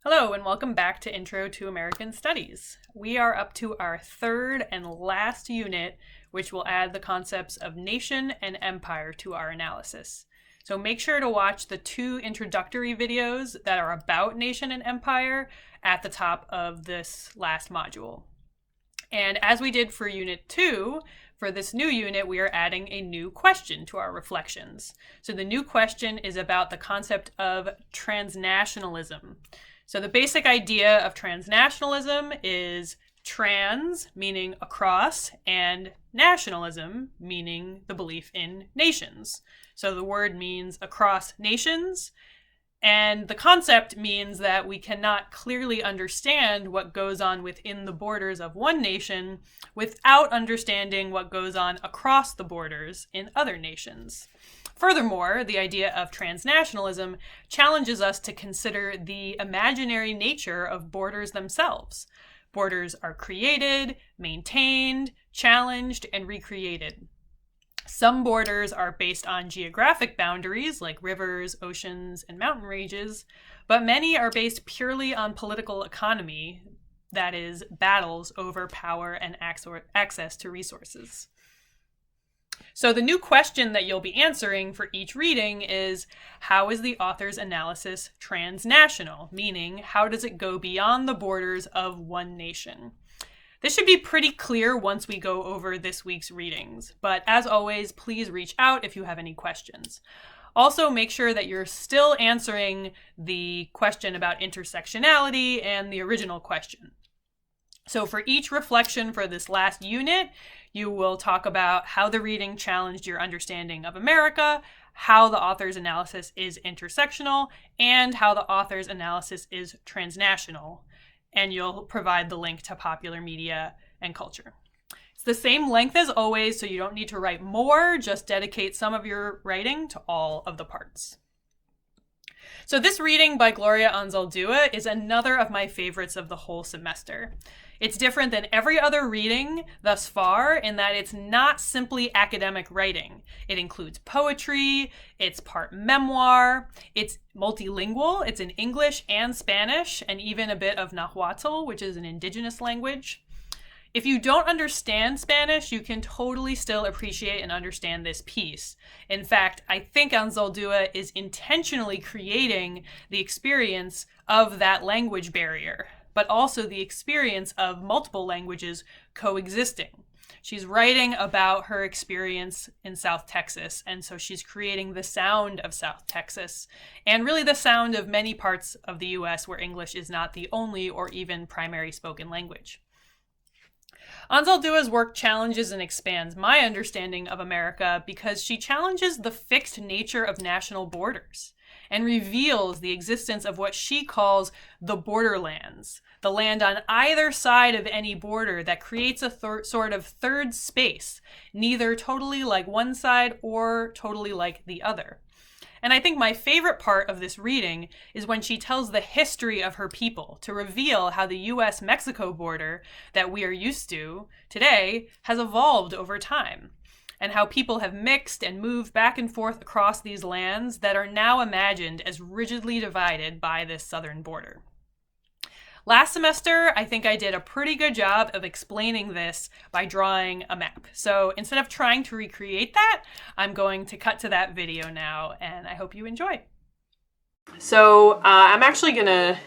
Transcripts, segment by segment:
Hello and welcome back to Intro to American Studies. We are up to our third and last unit, which will add the concepts of nation and empire to our analysis. So make sure to watch the two introductory videos that are about nation and empire at the top of this last module. And as we did for Unit 2, for this new unit, we are adding a new question to our reflections. So the new question is about the concept of transnationalism. So the basic idea of transnationalism is trans, meaning across, and nationalism, meaning the belief in nations. So the word means across nations, and the concept means that we cannot clearly understand what goes on within the borders of one nation without understanding what goes on across the borders in other nations. Furthermore, the idea of transnationalism challenges us to consider the imaginary nature of borders themselves. Borders are created, maintained, challenged, and recreated. Some borders are based on geographic boundaries like rivers, oceans, and mountain ranges, but many are based purely on political economy, that is, battles over power and access to resources. So the new question that you'll be answering for each reading is, how is the author's analysis transnational? Meaning, how does it go beyond the borders of one nation? This should be pretty clear once we go over this week's readings, but as always, please reach out if you have any questions. Also, make sure that you're still answering the question about intersectionality and the original question. So for each reflection for this last unit, you will talk about how the reading challenged your understanding of America, how the author's analysis is intersectional, and how the author's analysis is transnational. And you'll provide the link to popular media and culture. It's the same length as always, so you don't need to write more, just dedicate some of your writing to all of the parts. So this reading by Gloria Anzaldúa is another of my favorites of the whole semester. It's different than every other reading thus far in that it's not simply academic writing. It includes poetry, it's part memoir, it's multilingual, it's in English and Spanish, and even a bit of Nahuatl, which is an indigenous language. If you don't understand Spanish, you can totally still appreciate and understand this piece. In fact, I think Anzaldúa is intentionally creating the experience of that language barrier, but also the experience of multiple languages coexisting. She's writing about her experience in South Texas, and so she's creating the sound of South Texas, and really the sound of many parts of the US where English is not the only or even primary spoken language. Anzaldúa's work challenges and expands my understanding of America because she challenges the fixed nature of national borders and reveals the existence of what she calls the borderlands, the land on either side of any border that creates a sort of third space, neither totally like one side or totally like the other. And I think my favorite part of this reading is when she tells the history of her people to reveal how the US-Mexico border that we are used to today has evolved over time, and how people have mixed and moved back and forth across these lands that are now imagined as rigidly divided by this southern border. Last semester, I think I did a pretty good job of explaining this by drawing a map. So instead of trying to recreate that, I'm going to cut to that video now, and I hope you enjoy. So I'm actually going to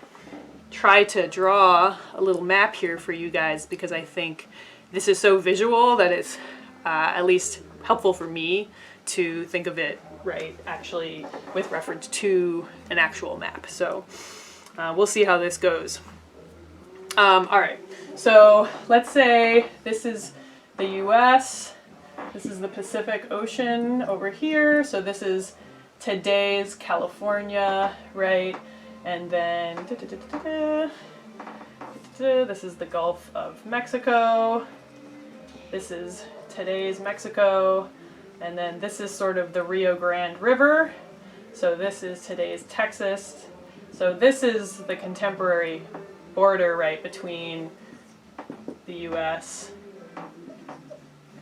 try to draw a little map here for you guys because I think this is so visual that it's at least helpful for me to think of it, right, actually with reference to an actual map. So we'll see how this goes. All right, so let's say this is the US, this is the Pacific Ocean over here, so this is today's California, right, and then this is the Gulf of Mexico, this is today's Mexico, and then this is sort of the Rio Grande River, so this is today's Texas, so this is the contemporary border, right, between the US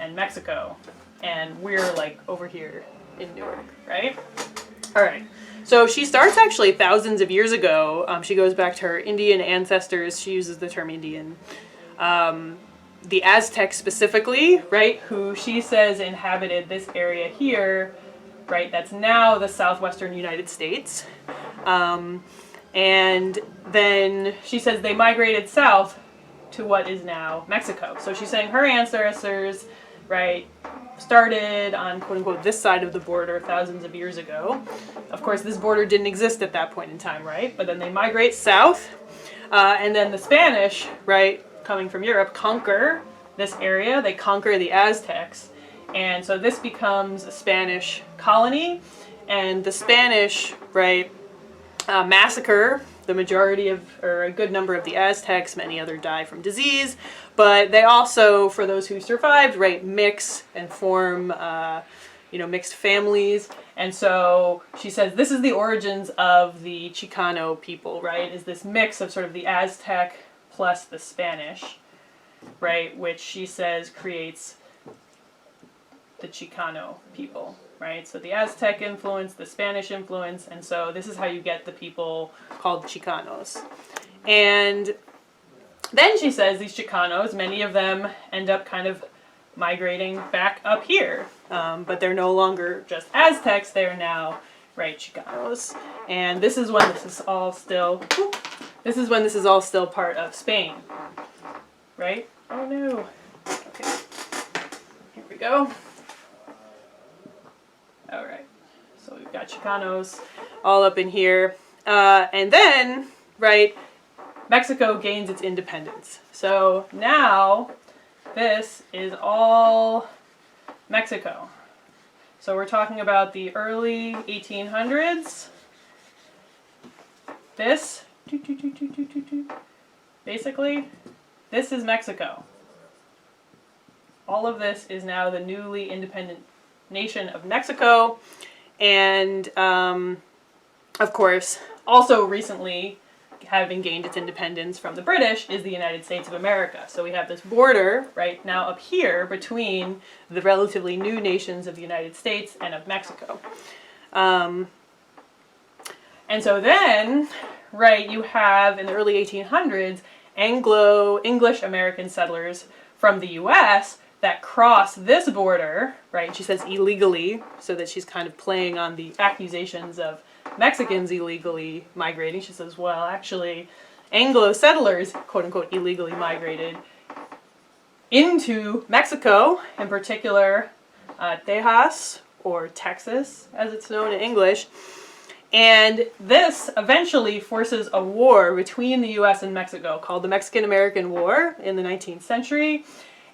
and Mexico, and we're like over here in Newark, right? All right. So she starts actually thousands of years ago. She goes back to her Indian ancestors. She uses the term Indian. The Aztecs specifically, right, who she says inhabited this area here, right, that's now the southwestern United States. And then she says they migrated south to what is now Mexico. So she's saying her ancestors, right, started on quote unquote this side of the border thousands of years ago. Of course, this border didn't exist at that point in time, right? But then they migrate south, and then the Spanish, right, coming from Europe, conquer this area. They conquer the Aztecs, and so this becomes a Spanish colony, and the Spanish, right, massacre the majority of, or a good number of the Aztecs. Many other die from disease, but they also, for those who survived, right, mix and form, mixed families. And so she says this is the origins of the Chicano people, right, is this mix of sort of the Aztec plus the Spanish, right, which she says creates the Chicano people, right? So the Aztec influence, the Spanish influence, and so this is how you get the people called Chicanos. And then she says these Chicanos, many of them end up kind of migrating back up here, but they're no longer just Aztecs, they're now, right, Chicanos. And this is when this is all still, part of Spain, right? Oh no. Okay, here we go. All right, so we've got Chicanos all up in here. And then, right, Mexico gains its independence. So now this is all Mexico. So we're talking about the early 1800s. This, basically, this is Mexico. All of this is now the newly independent nation of Mexico, and of course, also recently having gained its independence from the British is the United States of America. So we have this border right now up here between the relatively new nations of the United States and of Mexico. And so then, right, you have in the early 1800s Anglo-English American settlers from the U.S. that cross this border, right? She says illegally, so that she's kind of playing on the accusations of Mexicans illegally migrating. She says, well, actually, Anglo settlers, quote unquote, illegally migrated into Mexico, in particular, Tejas, or Texas, as it's known in English. And this eventually forces a war between the U.S. and Mexico called the Mexican-American War in the 19th century.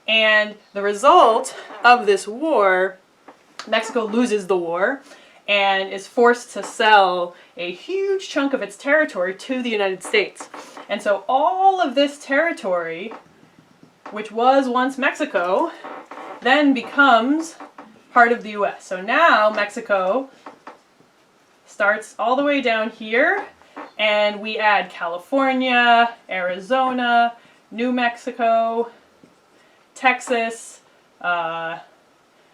And the result of this war, Mexico loses the war and is forced to sell a huge chunk of its territory to the United States. And so all of this territory, which was once Mexico, then becomes part of the U.S. So now Mexico starts all the way down here, and we add California, Arizona, New Mexico, Texas,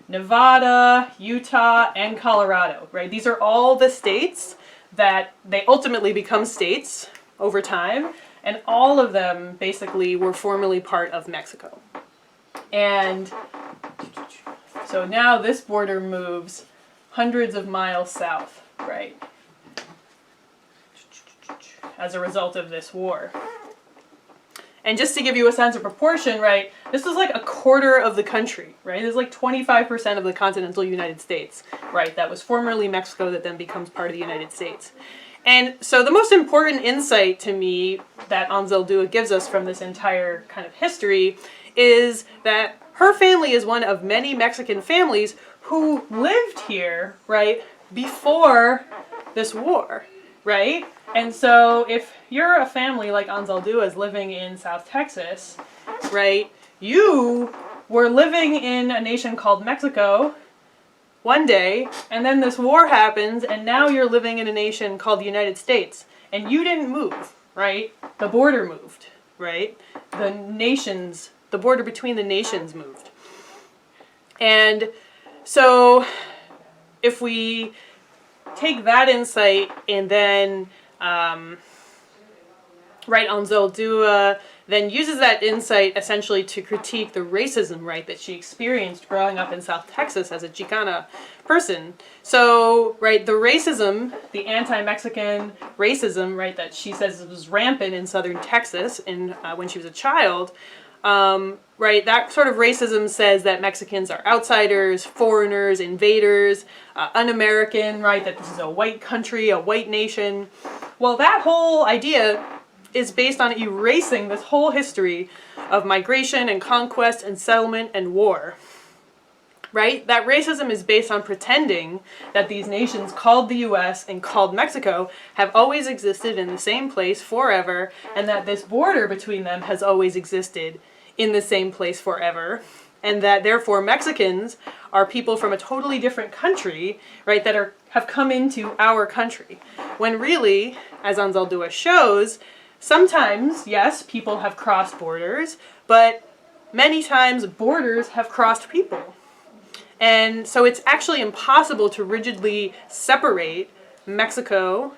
Nevada, Utah, and Colorado, right? These are all the states that they ultimately become states over time, and all of them basically were formerly part of Mexico. And so now this border moves hundreds of miles south, right? As a result of this war. And just to give you a sense of proportion, right, this is like a quarter of the country, right? This is like 25% of the continental United States, right? That was formerly Mexico that then becomes part of the United States. And so the most important insight to me that Anzaldúa gives us from this entire kind of history is that her family is one of many Mexican families who lived here, right, before this war, right? And so if you're a family like Anzaldúa is living in South Texas, right, you were living in a nation called Mexico one day, and then this war happens, and now you're living in a nation called the United States. And you didn't move, right? The border moved, right? The border between the nations moved. And so if we take that insight and then, right, Anzaldúa then uses that insight essentially to critique the racism, right, that she experienced growing up in South Texas as a Chicana person. So, right, the racism, the anti-Mexican racism, right, that she says was rampant in southern Texas when she was a child, right, that sort of racism says that Mexicans are outsiders, foreigners, invaders, un-American, right, that this is a white country, a white nation. Well, that whole idea is based on erasing this whole history of migration and conquest and settlement and war. Right? That racism is based on pretending that these nations called the US and called Mexico have always existed in the same place forever, and that this border between them has always existed in the same place forever, and that therefore Mexicans are people from a totally different country, right, that have come into our country. When really, as Anzaldúa shows, sometimes, yes, people have crossed borders, but many times borders have crossed people. And so it's actually impossible to rigidly separate Mexico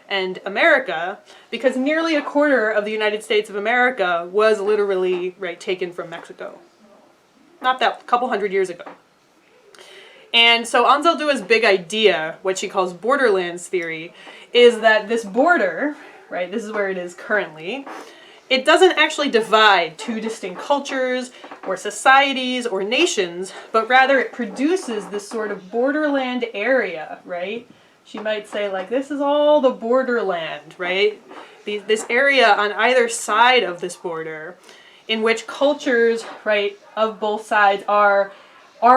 and America, because nearly a quarter of the United States of America was literally, right, taken from Mexico. Not that, a couple hundred years ago. And so Anzaldúa's big idea, what she calls borderlands theory, is that this border, right, this is where it is currently, it doesn't actually divide two distinct cultures or societies or nations, but rather it produces this sort of borderland area, right? She might say, like, this is all the borderland, right? This area on either side of this border in which cultures, right, of both sides are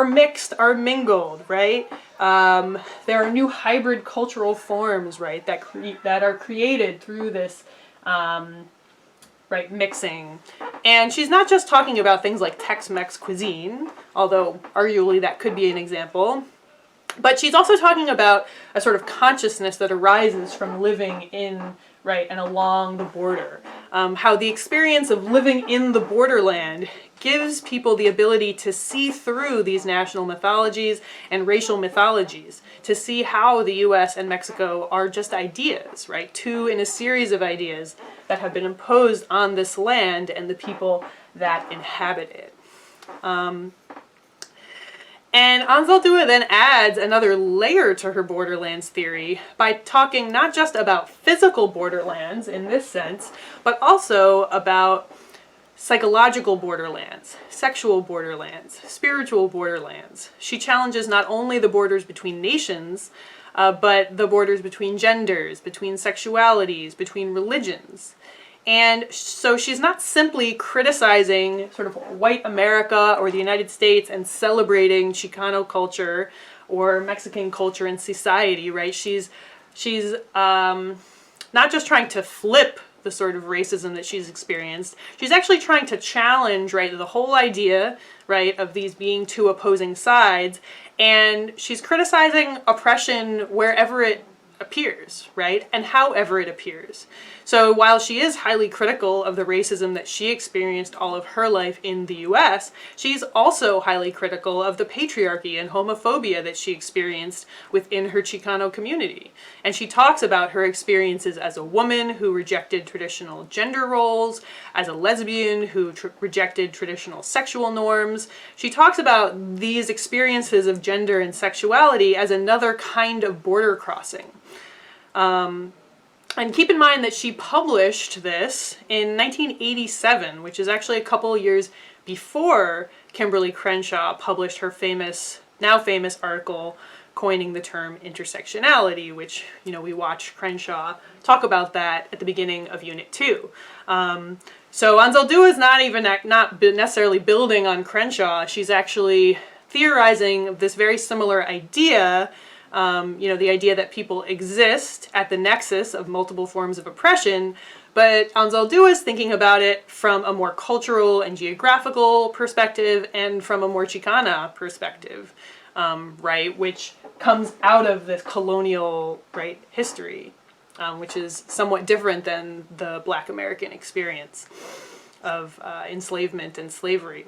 mixed, are mingled, right? There are new hybrid cultural forms, right, that are created through this, right, mixing. And she's not just talking about things like Tex-Mex cuisine, although arguably that could be an example, but she's also talking about a sort of consciousness that arises from living in, right, and along the border. How the experience of living in the borderland gives people the ability to see through these national mythologies and racial mythologies, to see how the US and Mexico are just ideas, right? Two in a series of ideas that have been imposed on this land and the people that inhabit it. And Anzaldúa then adds another layer to her borderlands theory by talking not just about physical borderlands in this sense, but also about psychological borderlands, sexual borderlands, spiritual borderlands. She challenges not only the borders between nations, but the borders between genders, between sexualities, between religions. And so she's not simply criticizing sort of white America or the United States and celebrating Chicano culture or Mexican culture and society, right? She's not just trying to flip the sort of racism that she's experienced. She's actually trying to challenge, right, the whole idea, right, of these being two opposing sides. And she's criticizing oppression wherever it appears, right, and however it appears. So while she is highly critical of the racism that she experienced all of her life in the US, she's also highly critical of the patriarchy and homophobia that she experienced within her Chicano community. And she talks about her experiences as a woman who rejected traditional gender roles, as a lesbian who rejected traditional sexual norms. She talks about these experiences of gender and sexuality as another kind of border crossing. And keep in mind that she published this in 1987, which is actually a couple years before Kimberly Crenshaw published her now famous article coining the term intersectionality, which, you know, we watched Crenshaw talk about that at the beginning of Unit 2. So Anzaldúa is not necessarily building on Crenshaw. She's actually theorizing this very similar idea, you know, the idea that people exist at the nexus of multiple forms of oppression, but Anzaldúa is thinking about it from a more cultural and geographical perspective and from a more Chicana perspective, right, which comes out of this colonial, right, history, which is somewhat different than the Black American experience of enslavement and slavery.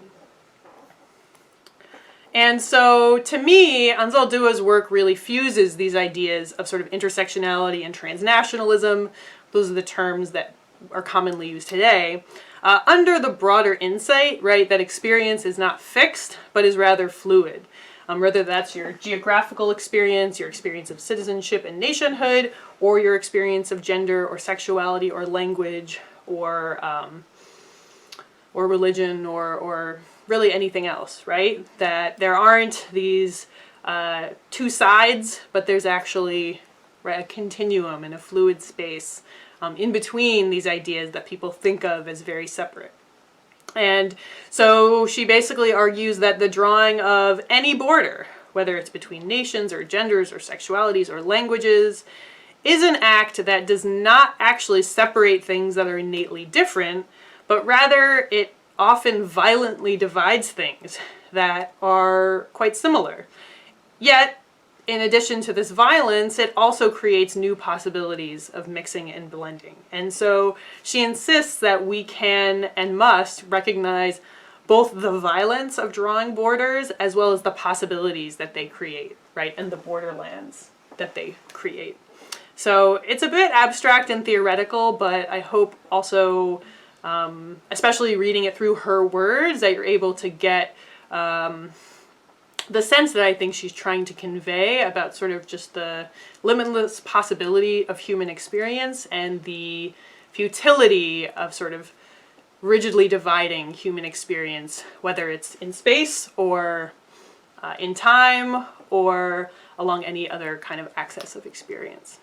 And so to me, Anzaldúa's work really fuses these ideas of sort of intersectionality and transnationalism. Those are the terms that are commonly used today, under the broader insight, right, that experience is not fixed, but is rather fluid. Whether that's your geographical experience, your experience of citizenship and nationhood, or your experience of gender or sexuality or language or religion or really anything else, right? That there aren't these two sides, but there's actually, right, a continuum and a fluid space in between these ideas that people think of as very separate. And so she basically argues that the drawing of any border, whether it's between nations or genders or sexualities or languages, is an act that does not actually separate things that are innately different, but rather it often violently divides things that are quite similar. Yet, in addition to this violence, it also creates new possibilities of mixing and blending. And so she insists that we can and must recognize both the violence of drawing borders as well as the possibilities that they create, right, and the borderlands that they create. So it's a bit abstract and theoretical, but I hope also, especially reading it through her words, that you're able to get the sense that I think she's trying to convey about sort of just the limitless possibility of human experience and the futility of sort of rigidly dividing human experience, whether it's in space or in time or along any other kind of axis of experience.